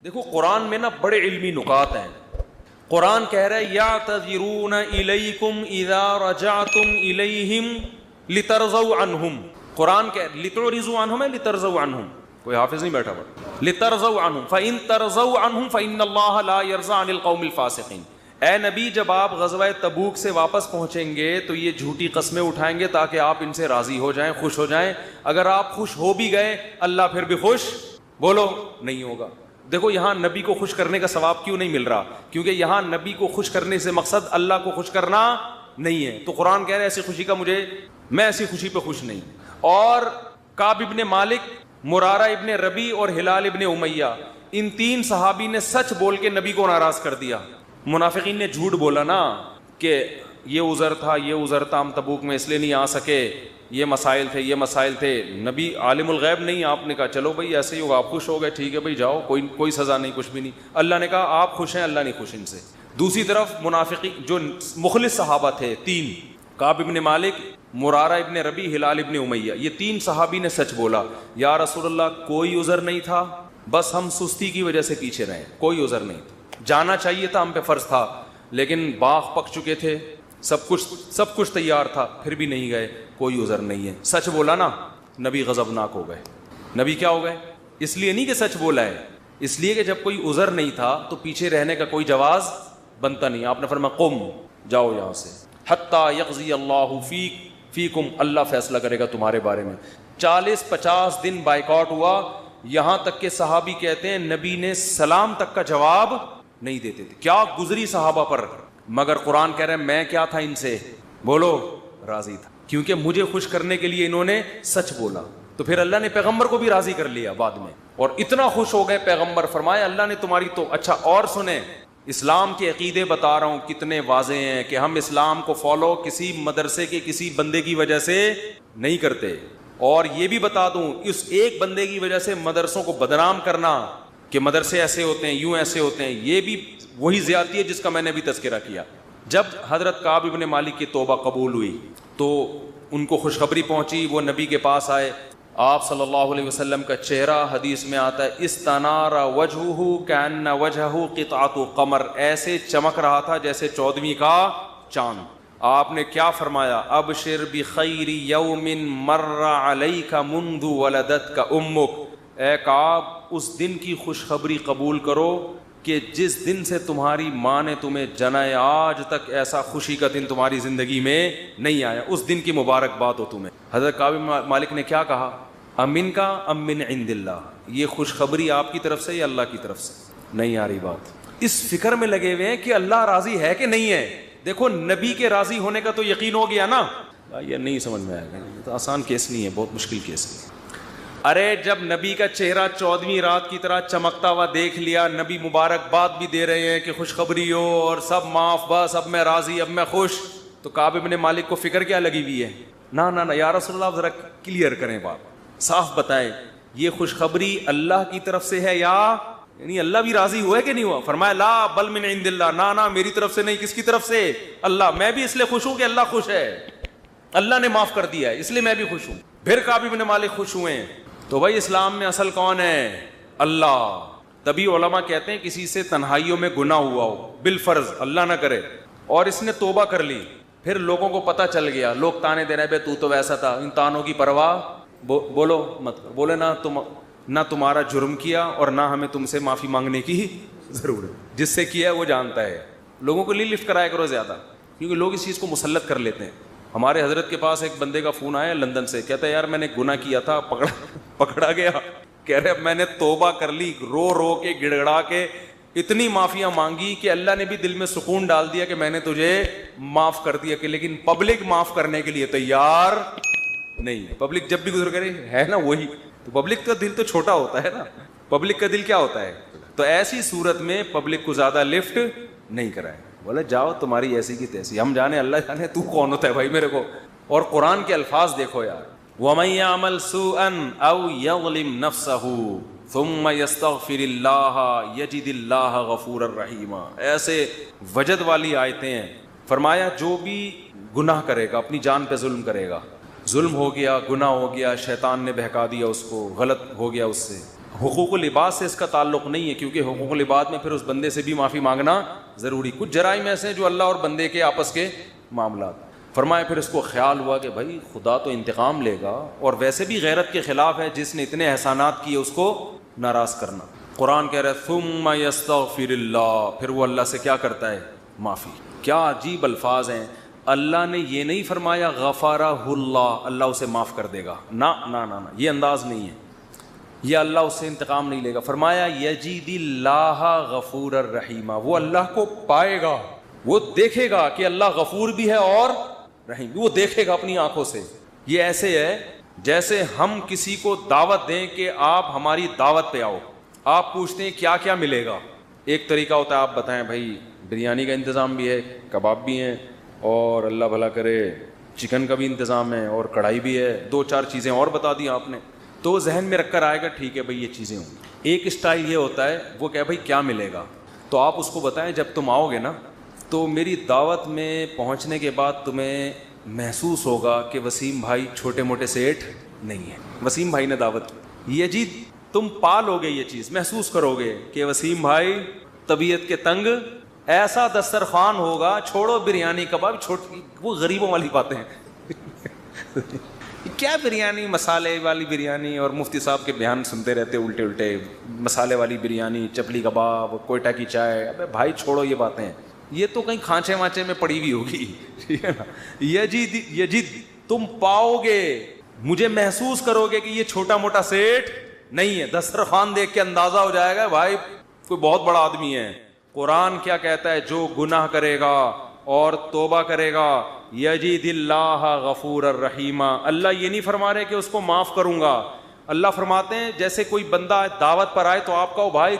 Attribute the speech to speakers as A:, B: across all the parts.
A: دیکھو قرآن میں نا بڑے علمی نکات ہیں. قرآن کہہ رہا ہے یعتذرون الیکم اذا رجعتم الیہم لترضوا عنہم. قرآن کہ لتعرضوا عنہم ہے لترضوا عنہم؟ کوئی حافظ نہیں بیٹھا ہوا. لترضوا عنہم فإن ترضوا عنہم فإن اللہ لا يرضى عن القوم الفاسقین. اے نبی جب آپ غزوہ تبوک سے واپس پہنچیں گے تو یہ جھوٹی قسمیں اٹھائیں گے تاکہ آپ ان سے راضی ہو جائیں, خوش ہو جائیں. اگر آپ خوش ہو بھی گئے اللہ پھر بھی خوش بولو نہیں ہوگا. دیکھو یہاں نبی کو خوش کرنے کا ثواب کیوں نہیں مل رہا؟ کیونکہ یہاں نبی کو خوش کرنے سے مقصد اللہ کو خوش کرنا نہیں ہے. تو قرآن کہہ رہے ہیں ایسی خوشی کا میں ایسی خوشی پہ خوش نہیں. اور کعب ابن مالک, مرارہ ابن ربی اور ہلال ابن امیہ, ان تین صحابی نے سچ بول کے نبی کو ناراض کر دیا. منافقین نے جھوٹ بولا نا کہ یہ عذر تھا یہ عذر تھا, ہم تبوک میں اس لیے نہیں آ سکے, یہ مسائل تھے یہ مسائل تھے. نبی عالم الغیب نہیں, آپ نے کہا چلو بھائی ایسے ہی ہوگا, آپ خوش ہو گئے ٹھیک ہے بھائی جاؤ, کوئی سزا نہیں کچھ بھی نہیں. اللہ نے کہا آپ خوش ہیں, اللہ نہیں خوش ان سے. دوسری طرف منافقین جو مخلص صحابہ تھے تین, کعب ابن مالک, مرارہ ابن ربی, ہلال ابن امیہ, یہ تین صحابی نے سچ بولا. یا رسول اللہ کوئی عذر نہیں تھا, بس ہم سستی کی وجہ سے پیچھے رہے, کوئی عذر نہیں تھا, جانا چاہیے تھا, ہم پہ فرض تھا, لیکن باغ پک چکے تھے, سب کچھ تیار تھا, پھر بھی نہیں گئے, کوئی عذر نہیں ہے. سچ بولا نا, نبی غضبناک ہو گئے. نبی کیا ہو گئے؟ اس لیے نہیں کہ سچ بولا ہے, اس لیے کہ جب کوئی عذر نہیں تھا تو پیچھے رہنے کا کوئی جواز بنتا نہیں. آپ نے فرمایا قم, جاؤ یہاں سے, حتی یقضی اللہ فیکم, اللہ فیصلہ کرے گا تمہارے بارے میں. 40-50 دن بائیکاٹ ہوا, یہاں تک کہ صحابی کہتے ہیں نبی نے سلام تک کا جواب نہیں دیتے تھے. کیا گزری صحابہ پر, مگر قرآن کہہ رہے ہیں میں کیا تھا ان سے بولو راضی تھا, کیونکہ مجھے خوش کرنے کے لیے انہوں نے سچ بولا. تو پھر اللہ نے پیغمبر کو بھی راضی کر لیا بعد میں, اور اتنا خوش ہو گئے پیغمبر, فرمایا اللہ نے تمہاری تو. اچھا اور سنیں, اسلام کے عقیدے بتا رہا ہوں کتنے واضح ہیں کہ ہم اسلام کو فالو کسی مدرسے کے کسی بندے کی وجہ سے نہیں کرتے. اور یہ بھی بتا دوں اس ایک بندے کی وجہ سے مدرسوں کو بدنام کرنا کہ مدرسے ایسے ہوتے ہیں یوں ایسے ہوتے ہیں, یہ بھی وہی زیادتی ہے جس کا میں نے بھی تذکرہ کیا. جب حضرت کعب ابن مالک کی توبہ قبول ہوئی تو ان کو خوشخبری پہنچی, وہ نبی کے پاس آئے. آپ صلی اللہ علیہ وسلم کا چہرہ حدیث میں آتا ہے استنار وجہہ کأن وجہہ قطعۃ قمر, ایسے چمک رہا تھا جیسے 14ویں کا چاند. آپ نے کیا فرمایا, ابشر بخیر یوم مر علیک منذ ولدتک امک, اے کعب اس دن کی خوشخبری قبول کرو کہ جس دن سے تمہاری ماں نے تمہیں جنا ہے, آج تک ایسا خوشی کا دن تمہاری زندگی میں نہیں آیا, اس دن کی مبارکباد ہو تمہیں. حضرت کعب مالک نے کیا کہا, امن کا ام من عند اللہ, یہ خوشخبری آپ کی طرف سے یا اللہ کی طرف سے؟ نہیں آ رہی بات. اس فکر میں لگے ہوئے ہیں کہ اللہ راضی ہے کہ نہیں ہے. دیکھو نبی کے راضی ہونے کا تو یقین ہو گیا نا, یہ نہیں سمجھ میں آئے گا, یہ تو آسان کیس نہیں ہے, بہت مشکل کیس ہے. ارے جب نبی کا چہرہ 14ویں رات کی طرح چمکتا ہوا دیکھ لیا, نبی مبارکباد بھی دے رہے ہیں کہ خوشخبری ہو اور سب معاف, بس اب میں راضی, اب میں خوش, تو کعب ابن مالک کو فکر کیا لگی ہوئی ہے, نہ یا رسول اللہ ذرا کلیئر کریں بات, صاف بتائیں یہ خوشخبری اللہ کی طرف سے ہے یا یعنی اللہ بھی راضی ہوا ہے کہ نہیں ہوا؟ فرمایا لا بل من عند اللہ, نہ میری طرف سے نہیں, کس کی طرف سے؟ اللہ. میں بھی اس لیے خوش ہوں کہ اللہ خوش ہے, اللہ نے معاف کر دیا ہے اس لیے میں بھی خوش ہوں. پھر کعب ابن مالک خوش ہوئے. تو بھائی اسلام میں اصل کون ہے؟ اللہ. تبھی علماء کہتے ہیں کسی سے تنہائیوں میں گناہ ہوا ہو بالفرض, اللہ نہ کرے, اور اس نے توبہ کر لی, پھر لوگوں کو پتہ چل گیا, لوگ تانے دے رہے بے تو ویسا تھا, ان تانوں کی پرواہ بولو مت, بولے نہ تمہارا جرم کیا اور نہ ہمیں تم سے معافی مانگنے کی ضرورت, جس سے کیا ہے وہ جانتا ہے. لوگوں کو لفٹ کرایا کرو زیادہ, کیونکہ لوگ اس چیز کو مسلط کر لیتے ہیں. ہمارے حضرت کے پاس ایک بندے کا فون آیا لندن سے, کہتا ہے یار میں نے گناہ کیا تھا, پکڑا گیا, کہہ رہے میں نے توبہ کر لی, رو کے گڑ گڑا کے اتنی معافیاں مانگی کہ اللہ نے بھی دل میں سکون ڈال دیا کہ میں نے تجھے معاف کر دیا, کہ لیکن پبلک معاف کرنے کے لیے تیار نہیں. پبلک جب بھی گزر کرے ہے نا وہی, تو پبلک کا دل تو چھوٹا ہوتا ہے نا, پبلک کا دل کیا ہوتا ہے. تو ایسی صورت میں پبلک کو زیادہ لفٹ نہیں کرائے, بولے جاؤ تمہاری ایسی کی تیسی, ہم جانے اللہ جانے تو کون ہوتا ہے بھائی میرے کو. اور قرآن کے الفاظ دیکھو یار, وَمَن يَعْمَلْ سُوءًا أَوْ يَظْلِمْ نَفْسَهُ ثُمَّ يَسْتَغْفِرِ اللَّهَ يَجِدِ اللَّهَ غَفُورًا رَحِيمًا. ایسے وجد والی آیتیں ہیں. فرمایا جو بھی گناہ کرے گا, اپنی جان پہ ظلم کرے گا, ظلم ہو گیا, گناہ ہو گیا, شیطان نے بہکا دیا اس کو, غلط ہو گیا اس سے, حقوق العباد سے اس کا تعلق نہیں ہے، کیونکہ حقوق العباد میں پھر اس بندے سے بھی معافی مانگنا ضروری. کچھ جرائم ایسے ہیں جو اللہ اور بندے کے آپس کے معاملات. فرمایا پھر اس کو خیال ہوا کہ بھائی خدا تو انتقام لے گا، اور ویسے بھی غیرت کے خلاف ہے جس نے اتنے احسانات کیے اس کو ناراض کرنا. قرآن کہہ رہا ہے ثم یستغفر اللہ، پھر وہ اللہ سے کیا کرتا ہے؟ معافی. کیا عجیب الفاظ ہیں. اللہ نے یہ نہیں فرمایا غفارہ اللہ، اللہ اسے معاف کر دے گا، نہ نہ نہ، یہ انداز نہیں ہے، یہ اللہ اس سے انتقام نہیں لے گا. فرمایا یجید اللہ غفور الرحیم، وہ اللہ کو پائے گا، وہ دیکھے گا کہ اللہ غفور بھی ہے اور رحیم، وہ دیکھے گا اپنی آنکھوں سے. یہ ایسے ہے جیسے ہم کسی کو دعوت دیں کہ آپ ہماری دعوت پہ آؤ، آپ پوچھتے ہیں کیا کیا ملے گا. ایک طریقہ ہوتا ہے آپ بتائیں بھائی بریانی کا انتظام بھی ہے، کباب بھی ہیں، اور اللہ بھلا کرے چکن کا بھی انتظام ہے، اور کڑھائی بھی ہے، 2-4 چیزیں اور بتا دی آپ نے، تو ذہن میں رکھ کر آئے گا ٹھیک ہے بھائی یہ چیزیں ہوں گی. ایک اسٹائل یہ ہوتا ہے وہ کہ بھائی کیا ملے گا، تو آپ اس کو بتائیں جب تم آؤ گے نا تو میری دعوت میں پہنچنے کے بعد تمہیں محسوس ہوگا کہ وسیم بھائی چھوٹے موٹے سیٹ نہیں ہیں، وسیم بھائی نے دعوت یہ جی تم پالو گے، یہ چیز محسوس کرو گے کہ وسیم بھائی طبیعت کے تنگ، ایسا دسترخوان ہوگا، چھوڑو بریانی کباب، وہ غریبوں والی باتیں ہیں. کیا بریانی، مسالے والی بریانی، اور مفتی صاحب کے بیان سنتے رہتے الٹے الٹے، مسالے والی بریانی، چپلی کباب، کوئٹہ کی چائے. ابے بھائی چھوڑو یہ باتیں، یہ تو کہیں کھانچے وانچے میں پڑی ہوئی ہوگی. ٹھیک ہے نا. یجید تم پاؤ گے، مجھے محسوس کرو گے کہ یہ چھوٹا موٹا سیٹ نہیں ہے. دسترخوان دیکھ کے اندازہ ہو جائے گا بھائی کوئی بہت بڑا آدمی ہے. قرآن کیا کہتا ہے؟ جو گناہ کرے گا اور توبہ کرے گا یجید اللہ غفور الرحیم. اللہ یہ نہیں فرما رہے کہ اس کو معاف کروں گا، اللہ فرماتے ہیں جیسے کوئی بندہ دعوت پر آئے تو آپ کہو بھائی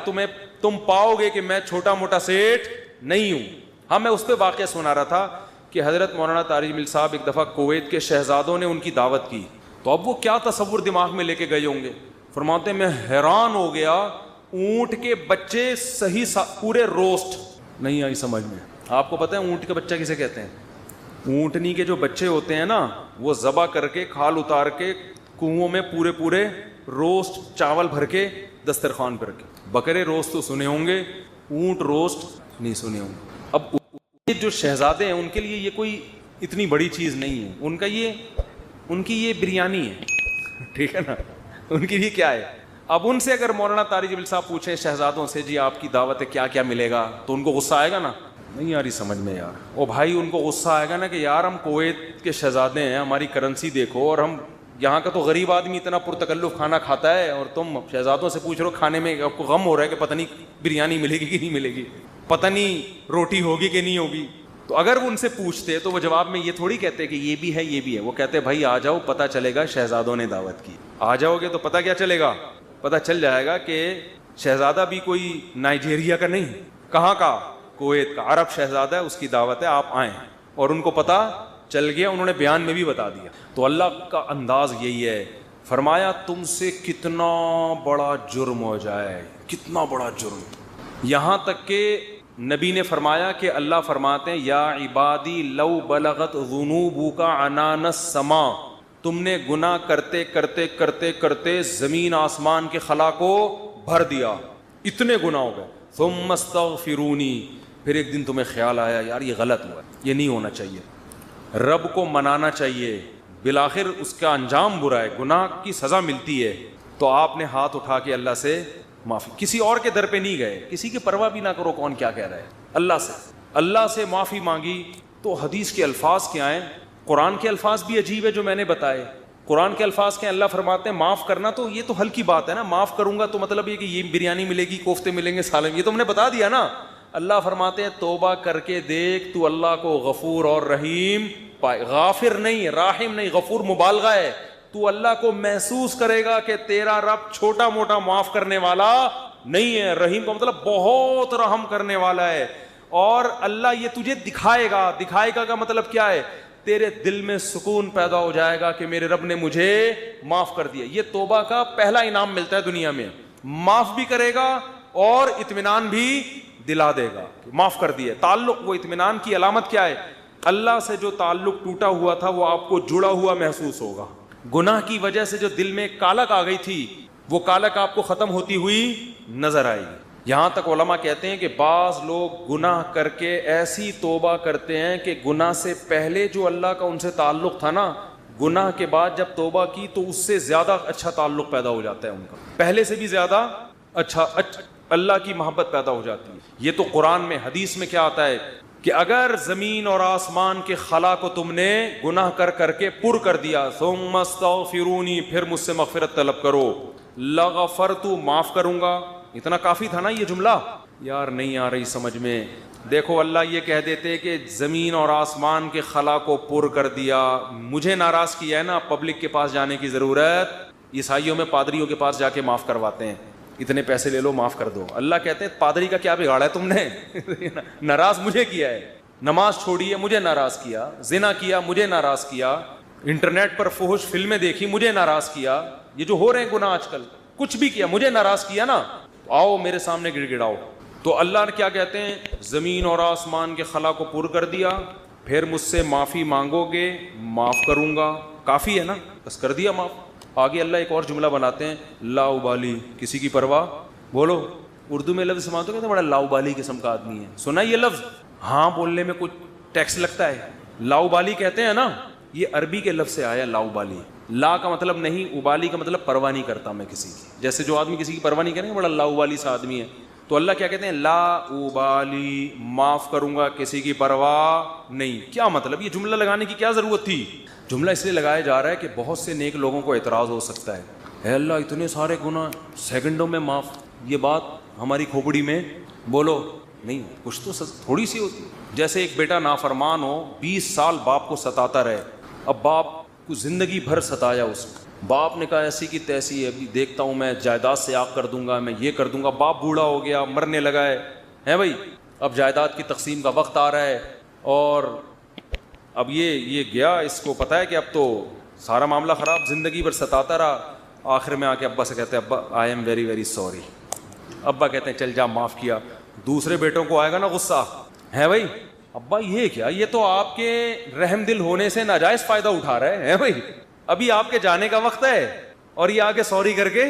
A: تم پاؤ گے کہ میں چھوٹا موٹا سیٹ نہیں ہوں. ہاں میں اس پہ واقعہ سنا رہا تھا کہ حضرت مولانا طارق جمیل صاحب ایک دفعہ کویت کے شہزادوں نے ان کی دعوت کی، تو اب وہ کیا تصور دماغ میں لے کے گئے ہوں گے. فرماتے ہیں میں حیران ہو گیا، اونٹ کے بچے صحیح پورے روسٹ نہیں آئی سمجھ میں. آپ کو پتہ ہے اونٹ کا بچہ کسے کہتے ہیں؟ اونٹنی کے جو بچے ہوتے ہیں نا وہ ذبح کر کے کھال اتار کے کنووں میں پورے روسٹ چاول بھر کے دسترخوان پر رکھے. بکرے روسٹ تو سنے ہوں گے، اونٹ روسٹ نہیں سنے ہوں گے. اب یہ جو شہزادے ہیں ان کے لیے یہ کوئی اتنی بڑی چیز نہیں ہے، ان کی یہ بریانی ہے. ٹھیک ہے نا، ان کے لیے کیا ہے. اب ان سے اگر مولانا طارق جمیل صاحب پوچھیں شہزادوں سے جی آپ کی دعوت ہے کیا کیا ملے گا، تو ان کو غصہ آئے گا نا، نہیں آ رہی سمجھ میں یار. او بھائی ان کو غصہ آئے گا نا کہ یار ہم کویت کے شہزادے ہیں، ہماری کرنسی دیکھو، اور ہم یہاں کا تو غریب آدمی اتنا پرتکلف کھانا کھاتا ہے، اور تم شہزادوں سے پوچھ رہے ہو کھانے میں، آپ کو غم ہو رہا ہے کہ پتہ نہیں بریانی ملے گی کہ نہیں ملے گی، پتہ نہیں روٹی ہوگی کہ نہیں ہوگی. تو اگر وہ ان سے پوچھتے تو وہ جواب میں یہ تھوڑی کہتے کہ یہ بھی ہے یہ بھی ہے، وہ کہتے بھائی آ جاؤ پتہ چلے گا شہزادوں نے دعوت کی. آ جاؤ گے تو پتہ کیا چلے گا؟ پتہ چل جائے گا کہ شہزادہ بھی کوئی نائجیریا کا نہیں، کہاں کا؟ کویت کا، عرب شہزادہ ہے، اس کی دعوت ہے، آپ آئیں. اور ان کو پتہ چل گیا، انہوں نے بیان میں بھی بتا دیا. تو اللہ کا انداز یہی ہے. فرمایا تم سے کتنا بڑا جرم ہو جائے، کتنا بڑا جرم، یہاں تک کہ نبی نے فرمایا کہ اللہ فرماتے ہیں یا عبادی لو بلغت ذنوبک عنان السماء، تم نے گناہ کرتے کرتے کرتے کرتے زمین آسمان کے خلا کو بھر دیا، اتنے گناہ ہو گئے. ثم استغفرونی، پھر ایک دن تمہیں خیال آیا یار یہ غلط ہوا، یہ نہیں ہونا چاہیے، رب کو منانا چاہیے، بالآخر اس کا انجام برا ہے، گناہ کی سزا ملتی ہے. تو آپ نے ہاتھ اٹھا کے اللہ سے معافی، کسی اور کے در پہ نہیں گئے، کسی کی پرواہ بھی نہ کرو کون کیا کہہ رہا ہے، اللہ سے معافی مانگی. تو حدیث کے الفاظ کیا ہیں، قرآن کے الفاظ بھی عجیب ہے جو میں نے بتائے. قرآن کے الفاظ کے اللہ فرماتے ہیں معاف کرنا تو یہ تو ہلکی بات ہے نا، معاف کروں گا تو مطلب یہ کہ یہ بریانی ملے گی، کوفتے ملیں گے، سالن، یہ تو ہم نے بتا دیا نا. اللہ فرماتے ہیں توبہ کر کے دیکھ تو اللہ کو غفور اور رحیم پائے. غافر نہیں، راحم نہیں، غفور مبالغہ ہے. تو اللہ کو محسوس کرے گا کہ تیرا رب چھوٹا موٹا معاف کرنے والا نہیں ہے، رحیم کا مطلب بہت رحم کرنے والا ہے. اور اللہ یہ تجھے دکھائے گا کا مطلب کیا ہے؟ تیرے دل میں سکون پیدا ہو جائے گا کہ میرے رب نے مجھے معاف کر دیا. یہ توبہ کا پہلا انعام ملتا ہے دنیا میں، معاف بھی کرے گا اور اطمینان بھی دلا دے گا، معاف کر دیا. تعلق، وہ اطمینان کی علامت کیا ہے؟ اللہ سے جو تعلق ٹوٹا ہوا تھا وہ آپ کو جڑا ہوا محسوس ہوگا. گناہ کی وجہ سے جو دل میں کالک آ گئی تھی وہ کالک آپ کو ختم ہوتی ہوئی نظر آئے گی. یہاں تک علماء کہتے ہیں کہ بعض لوگ گناہ کر کے ایسی توبہ کرتے ہیں کہ گناہ سے پہلے جو اللہ کا ان سے تعلق تھا نا, گناہ کے بعد جب توبہ کی تو اس سے زیادہ اچھا تعلق پیدا ہو جاتا ہے ان کا, پہلے سے بھی زیادہ اچھا اللہ کی محبت پیدا ہو جاتی ہے. یہ تو قرآن میں, حدیث میں کیا آتا ہے کہ اگر زمین اور آسمان کے خلا کو تم نے گناہ کر کر کے پر کر دیا, ثم استغفرونی, پھر مجھ سے مغفرت طلب کرو, لغفرت, معاف کروں گا. اتنا کافی تھا نا یہ جملہ. یار نہیں آ رہی سمجھ میں. دیکھو اللہ یہ کہہ دیتے کہ زمین اور آسمان کے خلا کو پر کر دیا, مجھے ناراض کیا ہے نا, پبلک کے پاس جانے کی ضرورت, عیسائیوں میں پادریوں کے پاس جا کے معاف کرواتے ہیں, اتنے پیسے لے لو معاف کر دو. اللہ کہتے ہیں پادری کا کیا بگاڑا ہے تم نے, ناراض مجھے کیا ہے, نماز چھوڑی ہے مجھے ناراض کیا, زنا کیا مجھے ناراض کیا, انٹرنیٹ پر فحش فلمیں دیکھی مجھے ناراض کیا, یہ جو ہو رہے ہیں گناہ آج کل, کچھ بھی کیا مجھے ناراض کیا نا, آؤ میرے سامنے گڑ گڑاؤ. تو اللہ نے کیا کہتے ہیں, زمین اور آسمان کے خلا کو پر کر دیا, پھر مجھ سے معافی مانگو گے معاف کروں گا. کافی ہے نا, بس کر دیا معاف. آگے اللہ ایک اور جملہ بناتے ہیں, لا ابالی, کسی کی پرواہ. بولو اردو میں لفظ سماتے ہو کہ بڑا لا ابالی قسم کا آدمی ہے, سنا یہ لفظ, ہاں بولنے میں کچھ ٹیکس لگتا ہے. لا ابالی کہتے ہیں نا, یہ عربی کے لفظ سے آیا لا ابالی. لا کا مطلب نہیں, ابالی کا مطلب پرواہ نہیں کرتا میں کسی کی. جیسے جو آدمی کسی کی پرواہ نہیں کرے بڑا لا ابالی سا آدمی ہے. تو اللہ کیا کہتے ہیں, لا ابالی, معاف کروں گا کسی کی پرواہ نہیں. کیا مطلب, یہ جملہ لگانے کی کیا ضرورت تھی؟ جملہ اس لیے لگایا جا رہا ہے کہ بہت سے نیک لوگوں کو اعتراض ہو سکتا ہے, اے اللہ اتنے سارے گناہ سیکنڈوں میں معاف, یہ بات ہماری کھوپڑی میں بولو نہیں, کچھ تو تھوڑی سی ہوتی. جیسے ایک بیٹا نافرمان ہو, 20 سال باپ کو ستاتا رہے, اب باپ کو زندگی بھر ستایا اس کو, باپ نے کہا ایسی کی تیسی ہے, ابھی دیکھتا ہوں میں جائیداد سے آگ کر دوں گا, میں یہ کر دوں گا. باپ بوڑھا ہو گیا, مرنے لگا ہے بھائی, اب جائیداد کی تقسیم کا وقت آ رہا ہے, اور اب یہ گیا, اس کو پتا ہے کہ اب تو سارا معاملہ خراب, زندگی بھر ستاتا رہا. آخر میں آ کے ابا سے کہتے ہیں, ابا I am very very sorry. ابا کہتے ہیں چل جا معاف کیا. دوسرے بیٹوں کو آئے گا نا غصہ, ہے بھائی ابا یہ کیا, یہ تو آپ کے رحم دل ہونے سے ناجائز فائدہ اٹھا رہے ہیں بھائی, ابھی آپ کے جانے کا وقت ہے اور یہ آگے سوری کر کے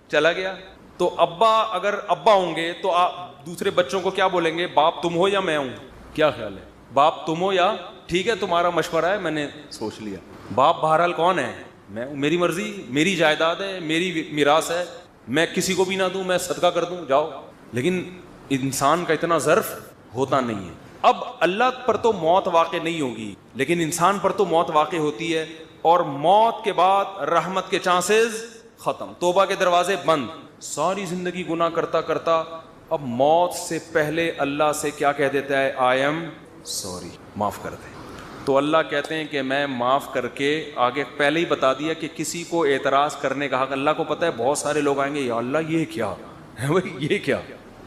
A: چلا گیا. تو ابا اگر ابا ہوں گے تو آپ دوسرے بچوں کو کیا بولیں گے, باپ تم ہو یا میں ہوں؟ کیا خیال ہے, باپ تم ہو یا, ٹھیک ہے تمہارا مشورہ ہے میں نے سوچ لیا. باپ بہرحال کون ہے, میں, میری مرضی, میری جائیداد ہے, میری میراث ہے, میں کسی کو بھی نہ دوں, میں صدقہ کر دوں, جاؤ. لیکن انسان کا اتنا ظرف ہوتا نہیں ہے. اب اللہ پر تو موت واقع نہیں ہوگی, لیکن انسان پر تو موت واقع ہوتی ہے, اور موت کے بعد رحمت کے چانسز ختم, توبہ کے دروازے بند. ساری زندگی گناہ کرتا کرتا اب موت سے پہلے اللہ سے کیا کہہ دیتا ہے, آئی ایم سوری, معاف کر دے. تو اللہ کہتے ہیں کہ میں معاف کر کے, آگے پہلے ہی بتا دیا کہ کسی کو اعتراض کرنے کا حق, اللہ کو پتہ ہے بہت سارے لوگ آئیں گے, یا اللہ یہ کیا ہے بھائی,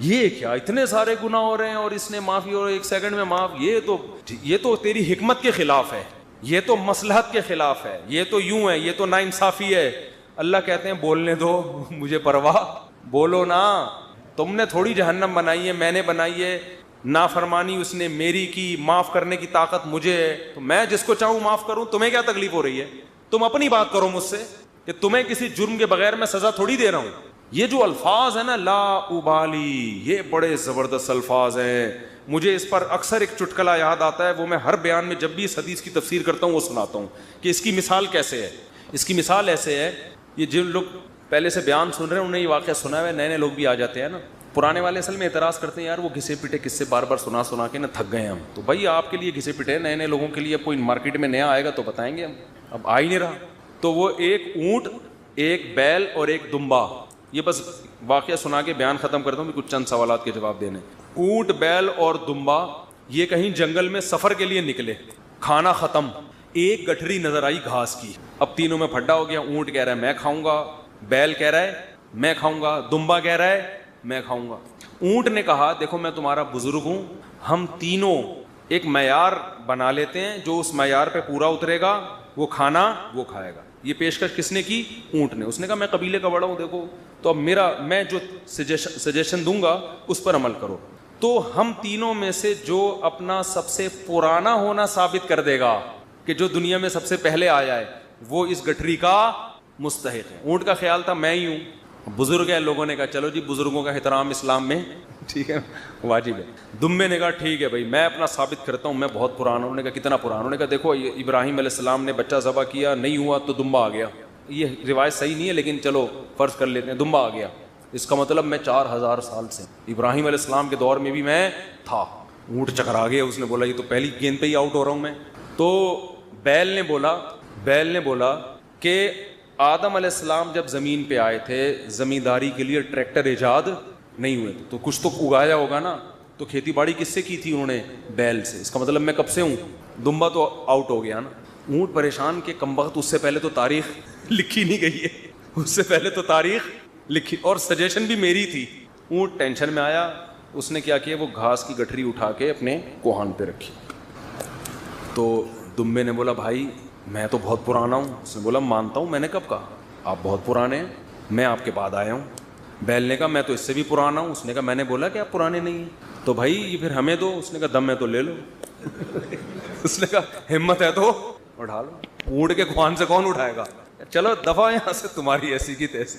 A: یہ کیا اتنے سارے گناہ ہو رہے ہیں اور اس نے معافی اور 1 سیکنڈ میں معاف, یہ تو تیری حکمت کے خلاف ہے, یہ تو مصلحت کے خلاف ہے, یہ تو یوں ہے, یہ تو ناانصافی ہے. اللہ کہتے ہیں بولنے دو, مجھے پرواہ, بولو نا, تم نے تھوڑی جہنم بنائی ہے, میں نے بنائی ہے. نافرمانی اس نے میری کی, معاف کرنے کی طاقت مجھے ہے, تو میں جس کو چاہوں معاف کروں. تمہیں کیا تکلیف ہو رہی ہے, تم اپنی بات کرو مجھ سے, کہ تمہیں کسی جرم کے بغیر میں سزا تھوڑی دے رہا ہوں. یہ جو الفاظ ہیں نا, لا ابالی, یہ بڑے زبردست الفاظ ہیں. مجھے اس پر اکثر ایک چٹکلا یاد آتا ہے, وہ میں ہر بیان میں جب بھی اس حدیث کی تفسیر کرتا ہوں وہ سناتا ہوں کہ اس کی مثال کیسے ہے. اس کی مثال ایسے ہے, یہ جن لوگ پہلے سے بیان سن رہے ہیں انہیں یہ واقعہ سنا ہے, نئے لوگ بھی آ جاتے ہیں نا, پرانے والے اصل میں اعتراض کرتے ہیں, یار وہ گھسے پٹے قصے بار بار سنا کے نا تھک گئے ہم. تو بھائی آپ کے لیے گھسے پٹے, نئے لوگوں کے لیے کوئی مارکیٹ میں نیا آئے گا تو بتائیں گے ہم, اب آ ہی نہیں رہا. تو وہ ایک اونٹ, ایک بیل اور ایک دمبا, یہ بس واقعہ سنا کے بیان ختم کرتا ہوں, کچھ چند سوالات کے جواب دینے. اونٹ, بیل اور دمبا یہ کہیں جنگل میں سفر کے لیے نکلے, کھانا ختم, ایک گٹھری نظر آئی گھاس کی. اب تینوں میں پھڈا ہو گیا, اونٹ کہہ رہا ہے میں کھاؤں گا, بیل کہہ رہا ہے میں کھاؤں گا, دمبا کہہ رہا ہے میں کھاؤں گا. اونٹ نے کہا دیکھو میں تمہارا بزرگ ہوں, ہم تینوں ایک معیار بنا لیتے ہیں, جو اس معیار پہ پورا اترے گا وہ کھانا وہ کھائے گا. یہ پیشکش کس نے کی, اونٹ نے. اس نے کہا میں قبیلے کا بڑا ہوں, دیکھو تو اب میں جو سجیشن دوں گا اس پر عمل کرو. تو ہم تینوں میں سے جو اپنا سب سے پرانا ہونا ثابت کر دے گا کہ جو دنیا میں سب سے پہلے آیا ہے, وہ اس گٹھری کا مستحق ہے. اونٹ کا خیال تھا میں ہی ہوں, بزرگ ہے, لوگوں نے کہا چلو جی بزرگوں کا احترام اسلام میں ٹھیک ہے واجب ہے. دمبے نے کہا ٹھیک ہے بھائی میں اپنا ثابت کرتا ہوں, میں بہت پرانا ہوں. انہوں نے کہا کتنا پرانا؟ انہوں نے کہا دیکھو ابراہیم علیہ السلام نے بچہ ذبح کیا, نہیں ہوا تو دمبا آ گیا. یہ روایت صحیح نہیں ہے لیکن چلو فرض کر لیتے ہیں دمبا آ گیا. اس کا مطلب میں 4000 سال سے, ابراہیم علیہ السلام کے دور میں بھی میں تھا. اونٹ چکرا گیا, اس نے بولا یہ تو پہلی گیند پہ ہی آؤٹ ہو رہا ہوں میں. تو بیل نے بولا کہ آدم علیہ السلام جب زمین پہ آئے تھے زمینداری کے لیے ٹریکٹر ایجاد نہیں ہوئے تھے, تو کچھ تو اگایا ہوگا نا, تو کھیتی باڑی کس سے کی تھی انہوں نے؟ بیل سے. اس کا مطلب میں کب سے ہوں؟ دمبا تو آؤٹ ہو گیا نا. اونٹ پریشان کہ کمبخت اس سے پہلے تو تاریخ لکھی نہیں گئی ہے, اس سے پہلے تو تاریخ لکھی, اور سجیشن بھی میری تھی. اونٹ ٹینشن میں آیا, اس نے کیا کیا, وہ گھاس کی گٹھری اٹھا کے اپنے کوہان پہ رکھی. تو دمبے نے بولا بھائی میں تو بہت پرانا ہوں. اس نے بولا مانتا ہوں, میں نے کب کہا آپ بہت پرانے ہیں, میں آپ کے بعد آیا ہوں. بیل نے کہا میں تو اس سے بھی پرانا ہوں. اس نے کہا میں نے بولا کہ آپ پرانے نہیں ہیں, تو بھائی یہ پھر ہمیں دو. اس نے کہا دم میں تو لے لو. اس نے کہا ہمت ہے تو اٹھا لو. اونٹ کے کوہان سے کون اٹھائے گا؟ چلو دفعہ یہاں سے, تمہاری ایسی کی تیسی.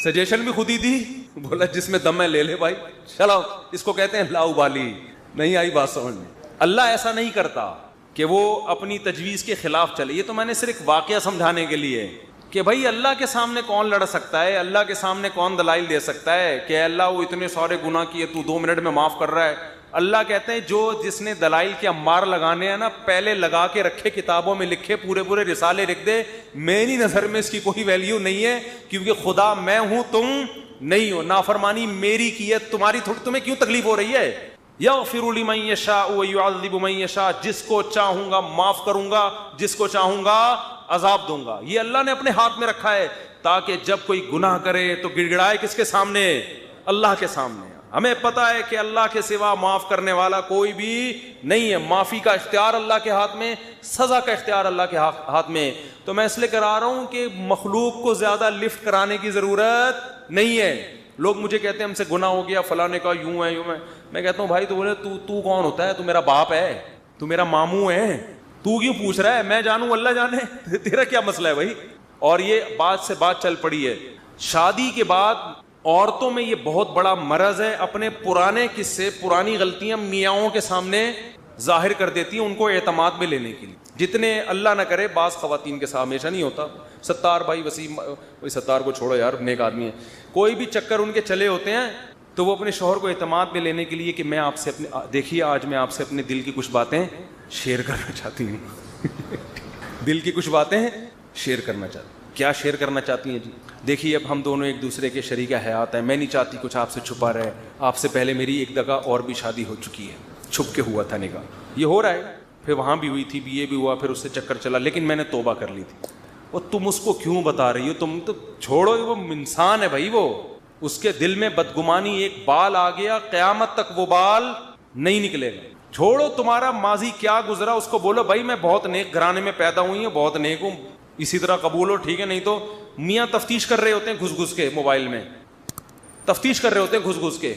A: سجیشن بھی خود ہی دی, بولا جس میں دم ہے لے لے بھائی. چلو اس کو کہتے ہیں لا ابالی. نہیں آئی بات سمجھ میں؟ اللہ ایسا نہیں کرتا کہ وہ اپنی تجویز کے خلاف چلے. یہ تو میں نے صرف ایک واقعہ سمجھانے کے لیے کہ بھائی اللہ کے سامنے کون لڑ سکتا ہے, اللہ کے سامنے کون دلائل دے سکتا ہے کہ اللہ وہ اتنے سارے گناہ کیے تو 2 منٹ میں معاف کر رہا ہے. اللہ کہتے ہیں جو جس نے دلائل کے امار لگانے ہیں نا, پہلے لگا کے رکھے, کتابوں میں لکھے, پورے رسالے لکھ دے. میری نظر میں اس کی کوئی ویلیو نہیں ہے, کیونکہ خدا میں ہوں تم نہیں ہو. نافرمانی میری کی ہے, تمہاری تمہیں کیوں تکلیف ہو رہی ہے؟ یغفر لمن یشاء ویعذب من یشاء, جس کو چاہوں گا معاف کروں گا, جس کو چاہوں گا عذاب دوں گا. یہ اللہ نے اپنے ہاتھ میں رکھا ہے تاکہ جب کوئی گناہ کرے تو گڑ گڑائے کس کے سامنے؟ اللہ کے سامنے. ہمیں پتا ہے کہ اللہ کے سوا معاف کرنے والا کوئی بھی نہیں ہے. معافی کا اختیار اللہ کے ہاتھ میں, سزا کا اختیار اللہ کے ہاتھ میں. تو میں اس لیے کرا رہا ہوں کہ مخلوق کو زیادہ لفٹ کرانے کی ضرورت نہیں ہے. لوگ مجھے کہتے ہیں ہم سے گناہ ہو گیا, فلاں نے کہا یوں ہے یوں ہے. میں کہتا ہوں بھائی تو بولے تو کون ہوتا ہے؟ تو میرا باپ ہے, تو میرا ماموں ہے, تو کیوں پوچھ رہا ہے؟ میں جانوں اللہ جانے, تیرا کیا مسئلہ ہے بھائی؟ اور یہ بات سے بات چل پڑی ہے. شادی کے بعد عورتوں میں یہ بہت بڑا مرض ہے, اپنے پرانے قصے, پرانی غلطیاں میاؤں کے سامنے ظاہر کر دیتی ہیں ان کو اعتماد میں لینے کے لیے. جتنے اللہ نہ کرے, بعض خواتین کے ساتھ ہمیشہ نہیں ہوتا. ستار بھائی وسیم, ستار کو چھوڑو یار, نیک آدمی ہے, کوئی بھی چکر ان کے چلے ہوتے ہیں تو وہ اپنے شوہر کو اعتماد میں لینے کے لیے کہ میں آپ سے اپنے, دیکھیے آج میں آپ سے اپنے دل کی کچھ باتیں شیئر کرنا چاہتی ہوں. دل کی کچھ باتیں شیئر کرنا چاہتی ہوں. کیا شیئر کرنا چاہتی ہیں جی؟ دیکھیے اب ہم دونوں ایک دوسرے کے شریک حیات ہیں, میں نہیں چاہتی کچھ آپ سے چھپا رہے. آپ سے پہلے میری ایک جگہ اور بھی شادی ہو چکی ہے, چھپ کے ہوا تھا نکاح, یہ ہو رہا ہے, پھر وہاں بھی ہوئی تھی, یہ بھی ہوا, پھر اس سے چکر چلا, لیکن میں نے توبہ کر لی تھی. وہ تم اس کو کیوں بتا رہی ہو؟ تم تو چھوڑو, وہ انسان ہے بھائی, وہ اس کے دل میں بدگمانی ایک بال آ گیا, قیامت تک وہ بال نہیں نکلے گا. چھوڑو تمہارا ماضی کیا گزرا, اس کو بولو بھائی میں بہت نیک گھرانے میں پیدا ہوئی ہوں, بہت نیک ہوں, اسی طرح قبول ہو, ٹھیک ہے. نہیں تو میاں تفتیش کر رہے ہوتے ہیں گھس گھس کے, موبائل میں تفتیش کر رہے ہوتے ہیں گھس گھس کے,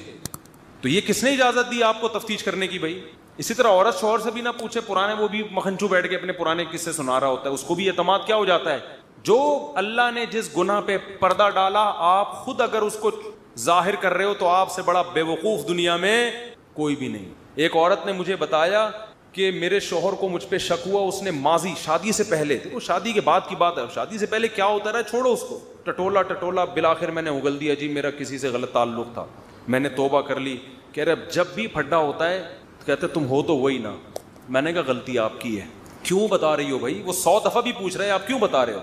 A: تو یہ کس نے اجازت دی آپ کو تفتیش کرنے کی بھائی؟ اسی طرح عورت شوہر سے بھی نہ پوچھے, پرانے, وہ بھی مکھنچو بیٹھ کے اپنے پرانے قصے سنا رہا ہوتا ہے, اس کو بھی اعتماد کیا ہو جاتا ہے. جو اللہ نے جس گناہ پہ پردہ ڈالا, آپ خود اگر اس کو ظاہر کر رہے ہو تو آپ سے بڑا بے وقوف دنیا میں کوئی بھی نہیں. ایک عورت نے مجھے بتایا کہ میرے شوہر کو مجھ پہ شک ہوا, اس نے ماضی شادی سے پہلے, دیکھو شادی کے بعد کی بات ہے, شادی سے پہلے کیا ہوتا رہا چھوڑو اس کو, ٹٹولا بالآخر میں نے اگل دیا جی میرا کسی سے غلط تعلق تھا, میں نے توبہ کر لی. کہہ رہے جب بھی پھڈا ہوتا ہے کہتے تم ہو تو وہی نا. میں نے کہا غلطی آپ کی ہے, کیوں بتا رہی ہو بھائی؟ وہ 100 دفعہ بھی پوچھ رہے ہیں آپ کیوں بتا رہے ہو,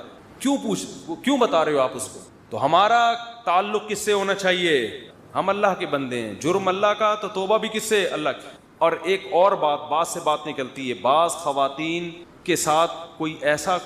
A: کیوں بتا رہے ہو آپ اس کو؟ تو ہمارا تعلق کس سے ہونا چاہیے؟ ہم اللہ کے بندے ہیں, جرم اللہ کا, تو توبہ بھی کس سے؟ اللہ کی. اور ایک اور بات سے بات نکلتی ہے, بعض خواتین کے ساتھ کوئی ایسا